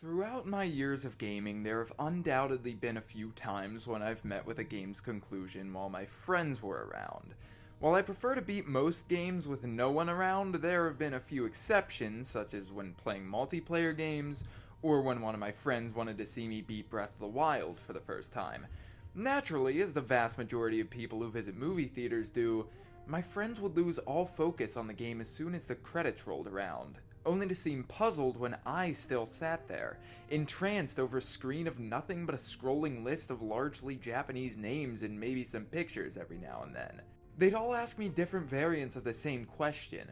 Throughout my years of gaming, there have undoubtedly been a few times when I've met with a game's conclusion while my friends were around. While I prefer to beat most games with no one around, there have been a few exceptions, such as when playing multiplayer games, or when one of my friends wanted to see me beat Breath of the Wild for the first time. Naturally, as the vast majority of people who visit movie theaters do, my friends would lose all focus on the game as soon as the credits rolled around, only to seem puzzled when I still sat there, entranced over a screen of nothing but a scrolling list of largely Japanese names and maybe some pictures every now and then. They'd all ask me different variants of the same question.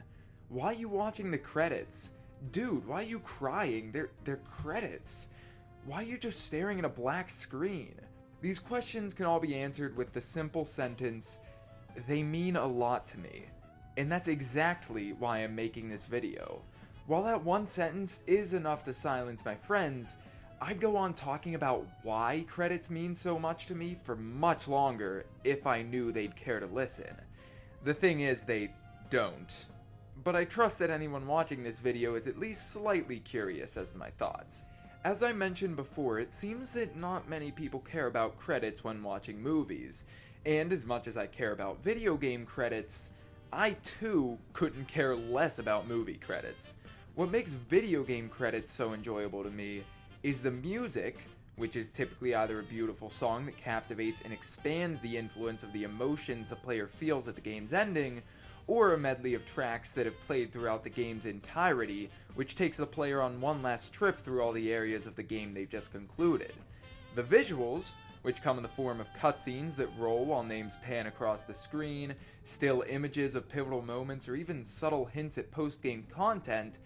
Why you watching the credits? Dude, why are you crying? They're credits. Why are you just staring at a black screen? These questions can all be answered with the simple sentence, they mean a lot to me. And that's exactly why I'm making this video. While that one sentence is enough to silence my friends, I'd go on talking about why credits mean so much to me for much longer if I knew they'd care to listen. The thing is, they don't. But I trust that anyone watching this video is at least slightly curious as to my thoughts. As I mentioned before, it seems that not many people care about credits when watching movies, and as much as I care about video game credits, I too couldn't care less about movie credits. What makes video game credits so enjoyable to me is the music, which is typically either a beautiful song that captivates and expands the influence of the emotions the player feels at the game's ending, or a medley of tracks that have played throughout the game's entirety, which takes the player on one last trip through all the areas of the game they've just concluded. The visuals, which come in the form of cutscenes that roll while names pan across the screen, still images of pivotal moments, or even subtle hints at post-game content,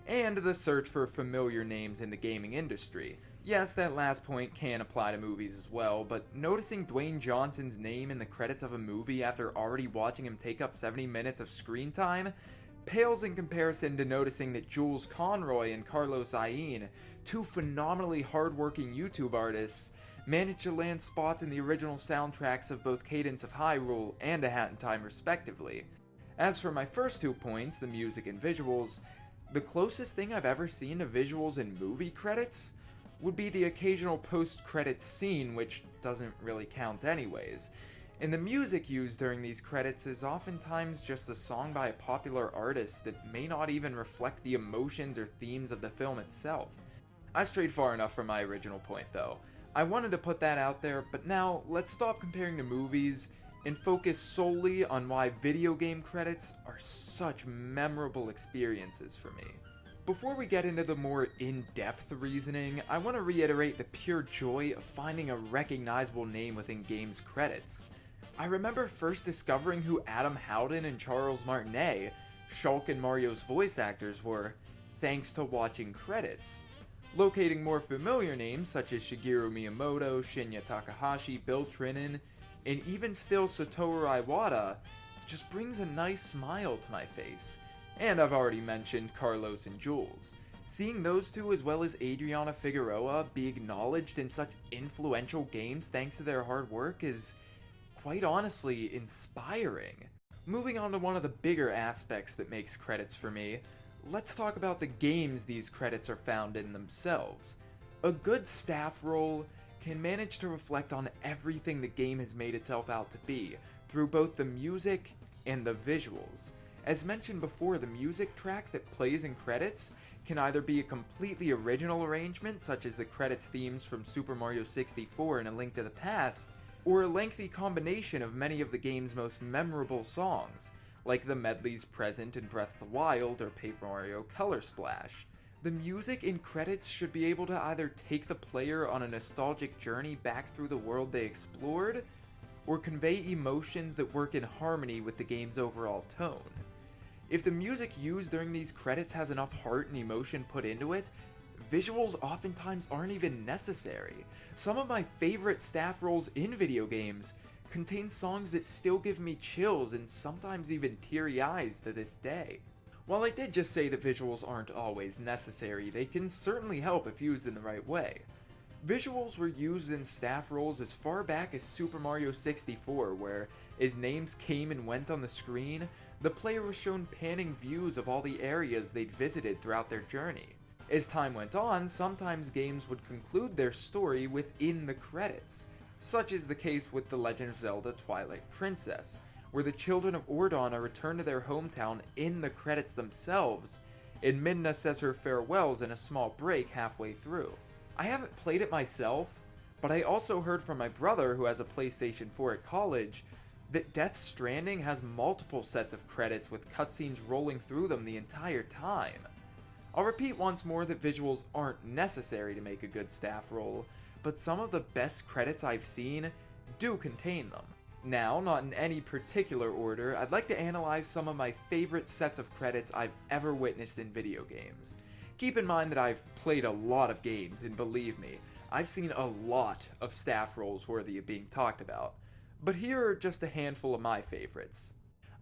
and the search for familiar names in the gaming industry. Yes, that last point can apply to movies as well, but noticing Dwayne Johnson's name in the credits of a movie after already watching him take up 70 minutes of screen time pales in comparison to noticing that Jules Conroy and Carlos Ayin, two phenomenally hardworking YouTube artists, managed to land spots in the original soundtracks of both Cadence of Hyrule and A Hat in Time respectively. As for my first 2 points, the music and visuals, the closest thing I've ever seen to visuals in movie credits would be the occasional post-credits scene, which doesn't really count anyways. And the music used during these credits is oftentimes just a song by a popular artist that may not even reflect the emotions or themes of the film itself. I strayed far enough from my original point though. I wanted to put that out there, but now let's stop comparing to movies and focus solely on why video game credits are such memorable experiences for me. Before we get into the more in-depth reasoning, I want to reiterate the pure joy of finding a recognizable name within games' credits. I remember first discovering who Adam Howden and Charles Martinet, Shulk and Mario's voice actors, were, thanks to watching credits. Locating more familiar names such as Shigeru Miyamoto, Shinya Takahashi, Bill Trinen, and even still Satoru Iwata just brings a nice smile to my face. And I've already mentioned Carlos and Jules. Seeing those two as well as Adriana Figueroa be acknowledged in such influential games thanks to their hard work is, quite honestly, inspiring. Moving on to one of the bigger aspects that makes credits for me, let's talk about the games these credits are found in themselves. A good staff roll can manage to reflect on everything the game has made itself out to be, through both the music and the visuals. As mentioned before, the music track that plays in credits can either be a completely original arrangement, such as the credits themes from Super Mario 64 and A Link to the Past, or a lengthy combination of many of the game's most memorable songs, like the medleys present in Breath of the Wild or Paper Mario Color Splash. The music in credits should be able to either take the player on a nostalgic journey back through the world they explored, or convey emotions that work in harmony with the game's overall tone. If the music used during these credits has enough heart and emotion put into it, visuals oftentimes aren't even necessary. Some of my favorite staff rolls in video games contain songs that still give me chills and sometimes even teary eyes to this day. While I did just say that visuals aren't always necessary, they can certainly help if used in the right way. Visuals were used in staff roles as far back as Super Mario 64, where, as names came and went on the screen, the player was shown panning views of all the areas they'd visited throughout their journey. As time went on, sometimes games would conclude their story within the credits. Such is the case with The Legend of Zelda Twilight Princess, where the children of Ordon are returned to their hometown in the credits themselves, and Midna says her farewells in a small break halfway through. I haven't played it myself, but I also heard from my brother, who has a PlayStation 4 at college, that Death Stranding has multiple sets of credits with cutscenes rolling through them the entire time. I'll repeat once more that visuals aren't necessary to make a good staff roll, but some of the best credits I've seen do contain them. Now, not in any particular order, I'd like to analyze some of my favorite sets of credits I've ever witnessed in video games. Keep in mind that I've played a lot of games, and believe me, I've seen a lot of staff rolls worthy of being talked about. But here are just a handful of my favorites.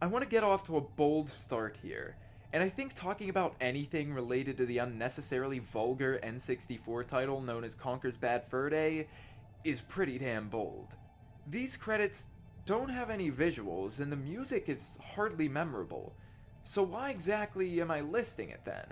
I want to get off to a bold start here, and I think talking about anything related to the unnecessarily vulgar N64 title known as Conkers Bad Fur is pretty damn bold. These credits don't have any visuals, and the music is hardly memorable. So why exactly am I listing it then?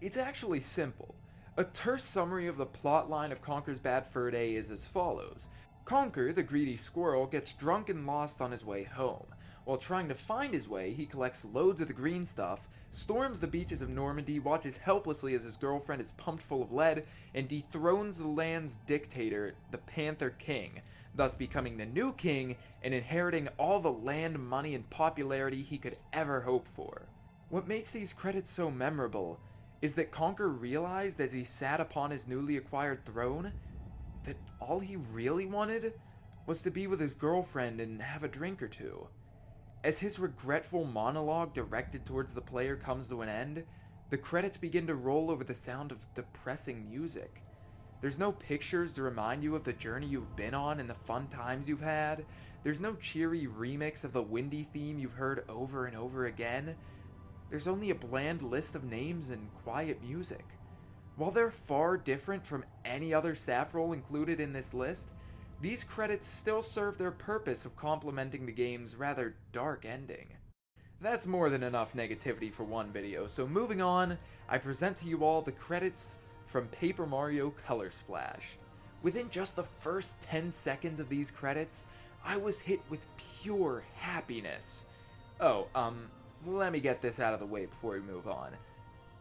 It's actually simple. A terse summary of the plotline of Conkers Bad Fur is as follows. Conker, the greedy squirrel, gets drunk and lost on his way home. While trying to find his way, he collects loads of the green stuff, storms the beaches of Normandy, watches helplessly as his girlfriend is pumped full of lead, and dethrones the land's dictator, the Panther King, thus becoming the new king and inheriting all the land, money, and popularity he could ever hope for. What makes these credits so memorable is that Conker realized as he sat upon his newly acquired throne that all he really wanted was to be with his girlfriend and have a drink or two. As his regretful monologue directed towards the player comes to an end, the credits begin to roll over the sound of depressing music. There's no pictures to remind you of the journey you've been on and the fun times you've had. There's no cheery remix of the windy theme you've heard over and over again. There's only a bland list of names and quiet music. While they're far different from any other staff roll included in this list, these credits still serve their purpose of complementing the game's rather dark ending. That's more than enough negativity for one video, so moving on, I present to you all the credits from Paper Mario Color Splash. Within just the first 10 seconds of these credits, I was hit with pure happiness. Let me get this out of the way before we move on.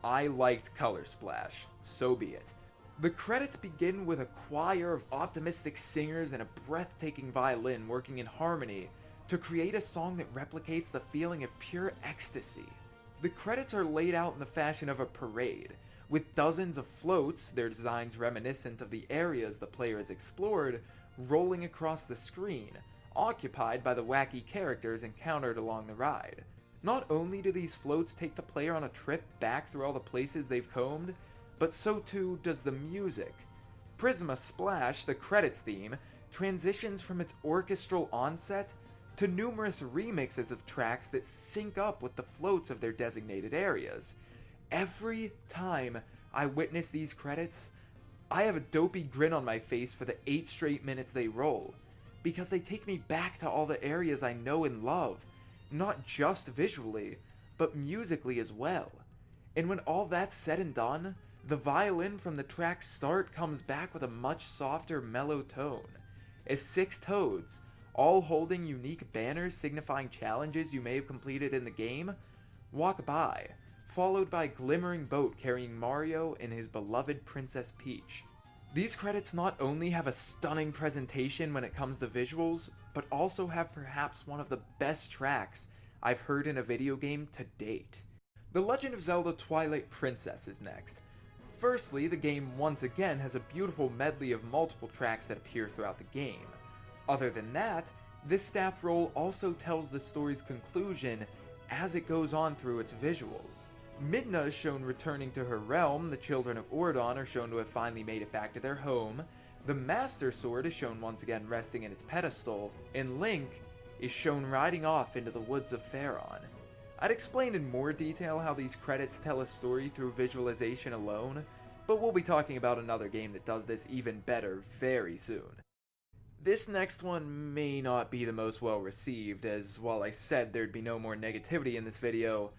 I liked Color Splash, so be it. The credits begin with a choir of optimistic singers and a breathtaking violin working in harmony to create a song that replicates the feeling of pure ecstasy. The credits are laid out in the fashion of a parade, with dozens of floats, their designs reminiscent of the areas the player has explored, rolling across the screen, occupied by the wacky characters encountered along the ride. Not only do these floats take the player on a trip back through all the places they've combed, but so too does the music. Prisma Splash, the credits theme, transitions from its orchestral onset to numerous remixes of tracks that sync up with the floats of their designated areas. Every time I witness these credits, I have a dopey grin on my face for the 8 straight minutes they roll, because they take me back to all the areas I know and love, not just visually, but musically as well. And when all that's said and done, the violin from the track's start comes back with a much softer, mellow tone, as 6 toads, all holding unique banners signifying challenges you may have completed in the game, walk by, followed by a glimmering boat carrying Mario and his beloved Princess Peach. These credits not only have a stunning presentation when it comes to visuals, but also have perhaps one of the best tracks I've heard in a video game to date. The Legend of Zelda Twilight Princess is next. Firstly, the game once again has a beautiful medley of multiple tracks that appear throughout the game. Other than that, this staff roll also tells the story's conclusion as it goes on through its visuals. Midna is shown returning to her realm, the children of Ordon are shown to have finally made it back to their home, the Master Sword is shown once again resting in its pedestal, and Link is shown riding off into the woods of Faron. I'd explain in more detail how these credits tell a story through visualization alone, but we'll be talking about another game that does this even better very soon. This next one may not be the most well received, as while I said there'd be no more negativity in this video,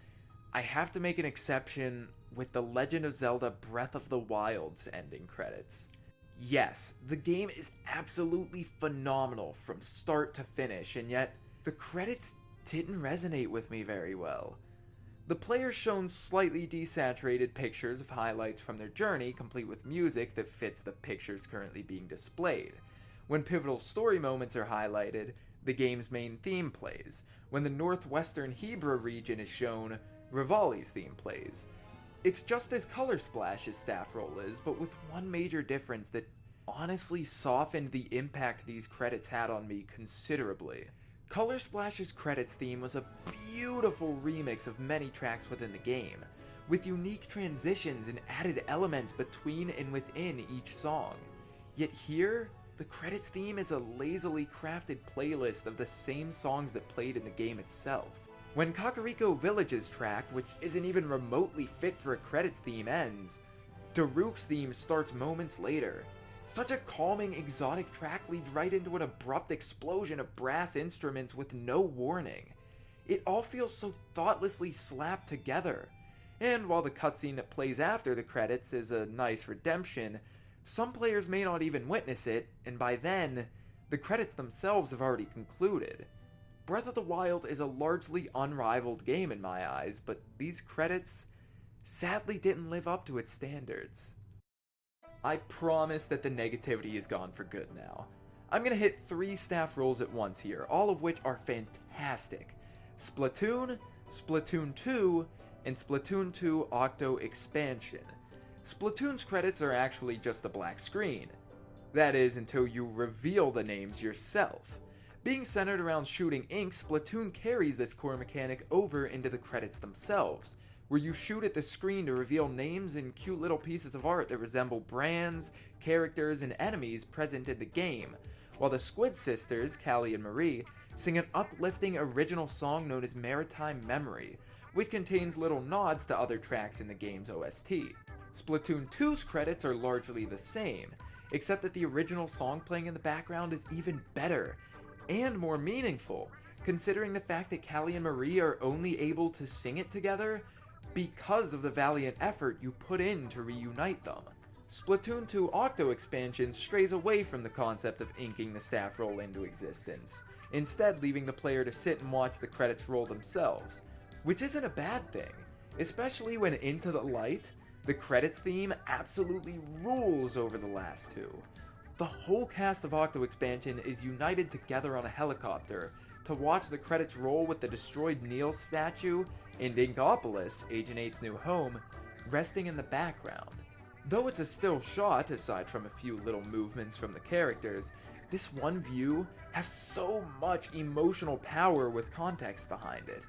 I have to make an exception with The Legend of Zelda Breath of the Wild's ending credits. Yes, the game is absolutely phenomenal from start to finish, and yet the credits didn't resonate with me very well. The player shown slightly desaturated pictures of highlights from their journey, complete with music that fits the pictures currently being displayed. When pivotal story moments are highlighted, the game's main theme plays. When the northwestern Hebra region is shown, Rivali's theme plays. It's just as color splash as Staff Roll is, but with one major difference that honestly softened the impact these credits had on me considerably. Color Splash's credits theme was a beautiful remix of many tracks within the game, with unique transitions and added elements between and within each song. Yet here, the credits theme is a lazily crafted playlist of the same songs that played in the game itself. When Kakariko Village's track, which isn't even remotely fit for a credits theme, ends, Daruk's theme starts moments later. Such a calming, exotic track leads right into an abrupt explosion of brass instruments with no warning. It all feels so thoughtlessly slapped together. And while the cutscene that plays after the credits is a nice redemption, some players may not even witness it, and by then, the credits themselves have already concluded. Breath of the Wild is a largely unrivaled game in my eyes, but these credits sadly didn't live up to its standards. I promise that the negativity is gone for good now. I'm gonna hit 3 staff rolls at once here, all of which are fantastic. Splatoon, Splatoon 2, and Splatoon 2 Octo Expansion. Splatoon's credits are actually just a black screen. That is, until you reveal the names yourself. Being centered around shooting ink, Splatoon carries this core mechanic over into the credits themselves, where you shoot at the screen to reveal names and cute little pieces of art that resemble brands, characters, and enemies present in the game, while the Squid Sisters, Callie and Marie, sing an uplifting original song known as Maritime Memory, which contains little nods to other tracks in the game's OST. Splatoon 2's credits are largely the same, except that the original song playing in the background is even better, and more meaningful, considering the fact that Callie and Marie are only able to sing it together because of the valiant effort you put in to reunite them. Splatoon 2 Octo Expansion strays away from the concept of inking the staff roll into existence, instead leaving the player to sit and watch the credits roll themselves, which isn't a bad thing, especially when Into the Light, the credits theme absolutely rules over the last two. The whole cast of Octo Expansion is united together on a helicopter to watch the credits roll with the destroyed Neil statue and Inkopolis, Agent 8's new home, resting in the background. Though it's a still shot, aside from a few little movements from the characters, this one view has so much emotional power with context behind it.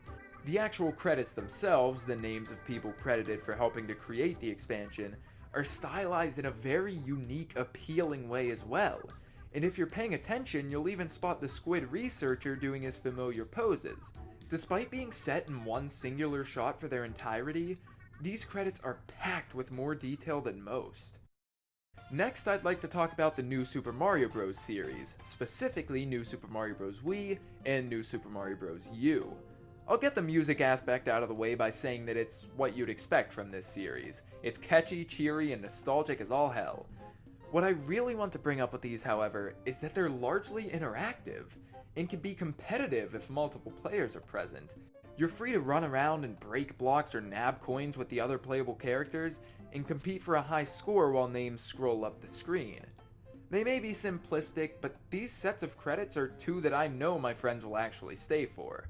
The actual credits themselves, the names of people credited for helping to create the expansion, are stylized in a very unique, appealing way as well. And if you're paying attention, you'll even spot the Squid researcher doing his familiar poses. Despite being set in one singular shot for their entirety, these credits are packed with more detail than most. Next, I'd like to talk about the New Super Mario Bros. Series, specifically New Super Mario Bros. Wii and New Super Mario Bros. U. I'll get the music aspect out of the way by saying that it's what you'd expect from this series. It's catchy, cheery, and nostalgic as all hell. What I really want to bring up with these, however, is that they're largely interactive, and can be competitive if multiple players are present. You're free to run around and break blocks or nab coins with the other playable characters, and compete for a high score while names scroll up the screen. They may be simplistic, but these sets of credits are 2 that I know my friends will actually stay for.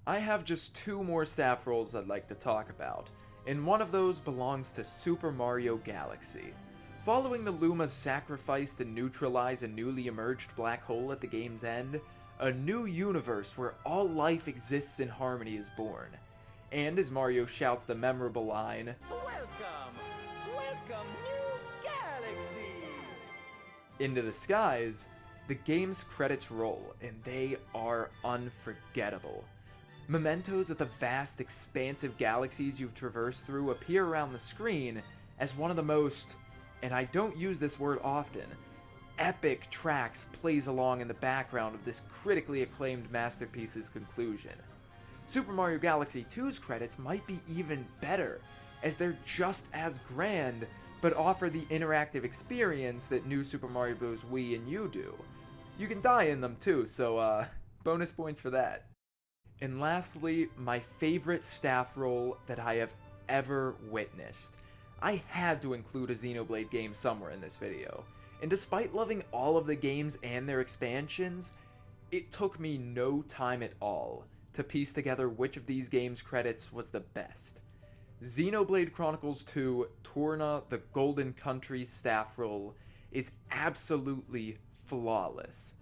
I have just 2 more staff rolls I'd like to talk about, and one of those belongs to Super Mario Galaxy. Following the Luma's sacrifice to neutralize a newly emerged black hole at the game's end, a new universe where all life exists in harmony is born. And as Mario shouts the memorable line, "Welcome! Welcome, New Galaxy!" into the skies, the game's credits roll, and they are unforgettable. Mementos of the vast, expansive galaxies you've traversed through appear around the screen as one of the most, and I don't use this word often, epic tracks plays along in the background of this critically acclaimed masterpiece's conclusion. Super Mario Galaxy 2's credits might be even better, as they're just as grand, but offer the interactive experience that New Super Mario Bros. Wii and U do. You can die in them too, so bonus points for that. And lastly, my favorite staff roll that I have ever witnessed. I had to include a Xenoblade game somewhere in this video, and despite loving all of the games and their expansions, it took me no time at all to piece together which of these games' credits was the best. Xenoblade Chronicles 2 Torna the Golden Country staff roll is absolutely flawless.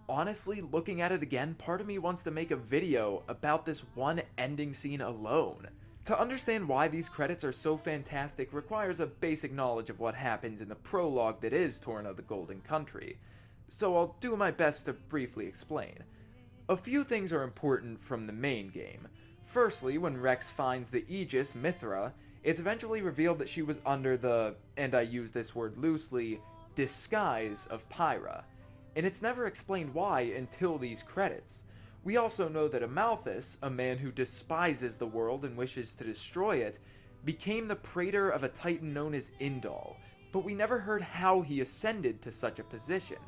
Honestly, looking at it again, part of me wants to make a video about this one ending scene alone. To understand why these credits are so fantastic requires a basic knowledge of what happens in the prologue that is Torna the Golden Country, so I'll do my best to briefly explain. A few things are important from the main game. Firstly, when Rex finds the Aegis, Mithra, it's eventually revealed that she was under the, and I use this word loosely, disguise of Pyra. And it's never explained why until these credits. We also know that Amalthus, a man who despises the world and wishes to destroy it, became the praetor of a titan known as Indal, but we never heard how he ascended to such a position.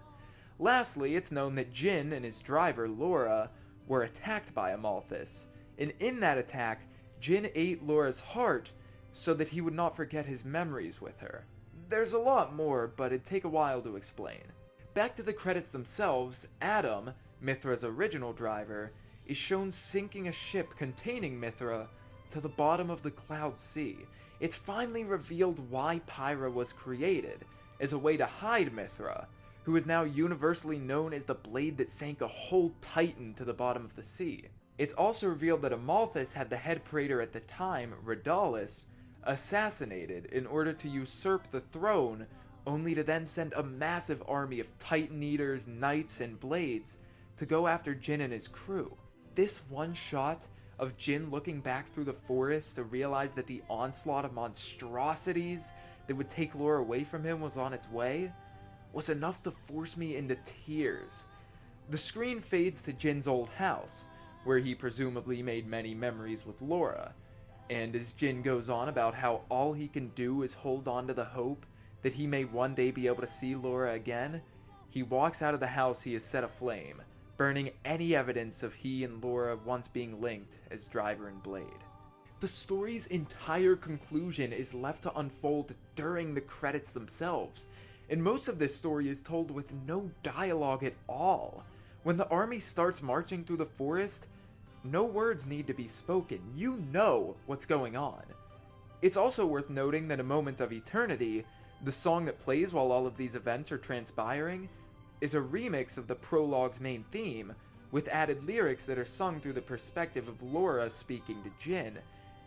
Lastly, it's known that Jin and his driver, Laura, were attacked by Amalthus, and in that attack, Jin ate Laura's heart so that he would not forget his memories with her. There's a lot more, but it'd take a while to explain. Back to the credits themselves, Adam, Mithra's original driver, is shown sinking a ship containing Mithra to the bottom of the Cloud Sea. It's finally revealed why Pyra was created, as a way to hide Mithra, who is now universally known as the blade that sank a whole titan to the bottom of the sea. It's also revealed that Amalthus had the head praetor at the time, Radalis, assassinated in order to usurp the throne, only to then send a massive army of Titan Eaters, Knights, and Blades to go after Jin and his crew. This one shot of Jin looking back through the forest to realize that the onslaught of monstrosities that would take Laura away from him was on its way was enough to force me into tears. The screen fades to Jin's old house, where he presumably made many memories with Laura, and as Jin goes on about how all he can do is hold on to the hope that he may one day be able to see Laura again, he walks out of the house he has set aflame, burning any evidence of he and Laura once being linked as driver and blade. The story's entire conclusion is left to unfold during the credits themselves, and most of this story is told with no dialogue at all. When the army starts marching through the forest, no words need to be spoken. You know what's going on. It's also worth noting that A Moment of Eternity, the song that plays while all of these events are transpiring, is a remix of the prologue's main theme, with added lyrics that are sung through the perspective of Laura speaking to Jin,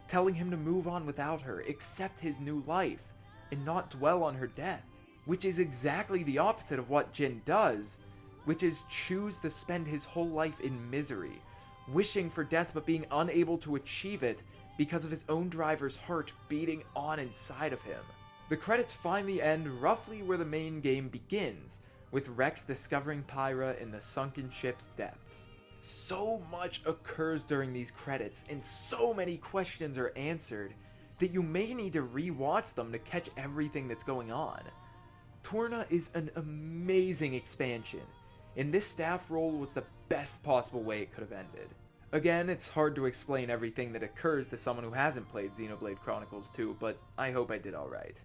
telling him to move on without her, accept his new life, and not dwell on her death. Which is exactly the opposite of what Jin does, which is choose to spend his whole life in misery, wishing for death but being unable to achieve it because of his own driver's heart beating on inside of him. The credits finally end roughly where the main game begins, with Rex discovering Pyra in the sunken ship's depths. So much occurs during these credits, and so many questions are answered, that you may need to re-watch them to catch everything that's going on. Torna is an amazing expansion, and this staff roll was the best possible way it could have ended. Again, it's hard to explain everything that occurs to someone who hasn't played Xenoblade Chronicles 2, but I hope I did alright.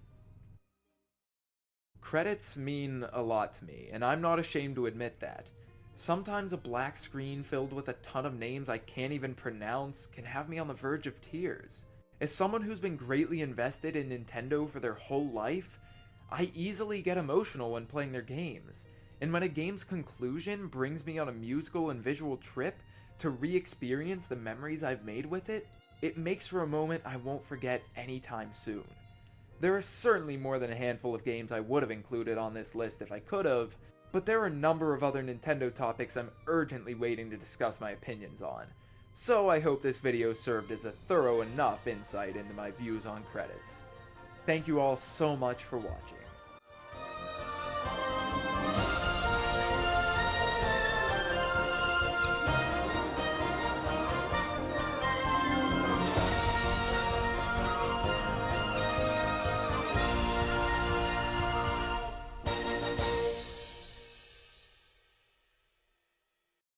Credits mean a lot to me, and I'm not ashamed to admit that. Sometimes a black screen filled with a ton of names I can't even pronounce can have me on the verge of tears. As someone who's been greatly invested in Nintendo for their whole life, I easily get emotional when playing their games, and when a game's conclusion brings me on a musical and visual trip to re-experience the memories I've made with it, it makes for a moment I won't forget anytime soon. There are certainly more than a handful of games I would have included on this list if I could have, but there are a number of other Nintendo topics I'm urgently waiting to discuss my opinions on, so I hope this video served as a thorough enough insight into my views on credits. Thank you all so much for watching.